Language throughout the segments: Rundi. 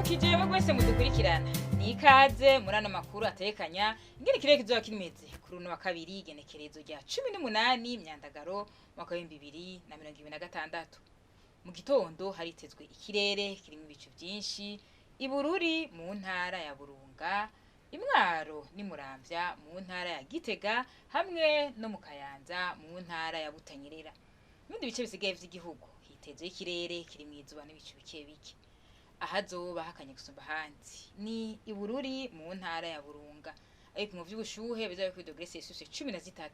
Ndaramukije mwese mudukurikirana. Ni ikaze muri ano makuru atekanya Igenekerezo Kizoba Kimeze kuri uno wa kabiri Igenekerezo rya 18 Myandagaro mwaka wa 2026. Mu gitondo haritezwe ikirere kirimo ibicu byinshi ibururi mu ntara ya Burunga, Imwaro ni Muramvya mu ntara ya Gitega hamwe no mu Kayanza mu ntara ya Butanyerera. Ibindi bice bisigaye vy'igihugu hitezwe ikirere kirimo izuba n'ibicu bike bike. Ahazoba hakanye gusumba hanzi ni ibururi mu ntara ya Burunga, ariko mu vy'ubushuhe bizabe kuri degrees Celsius 13.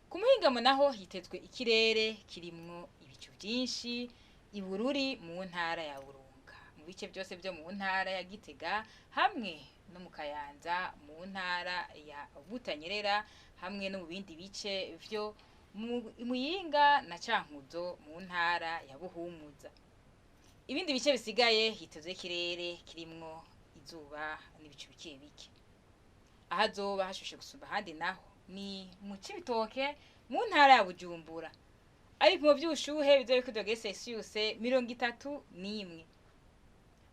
Ku muhingamo naho hitezwe ikirere kirimwo ibicu byinshi ibururi mu ntara ya Burunga, mu bice byose byo mu ntara ya Gitega hamwe no mu Kayanza mu ntara ya Butanyerera hamwe no mu bindi bice vyo Muyinga na Cankuzo mu ntara ya Buhumuza. Ibindi bice bisigaye hitezwe ikirere kirimwo izuba n'ibicu bike bike. Ahazoba hashushe gusumba handi naho ni mu Cibitoke mu ntara ya Bujumbura, ariko mu vy'ubushuhe bizobe kuri degrees Celsius 31.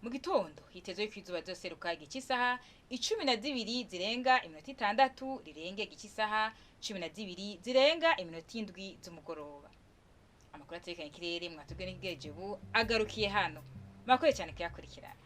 Mu gitondo hitezwe ko izuba rizoseruka igice isaha 12 zirenga iminota 6 rirenge igice isaha 12 zirenga iminota 7 z'umugoroba. Amakuru atekanye ikirere mwatubwe n'igejeje ubu agarukiye hano. Mwakoze cyane kuyakurikirana.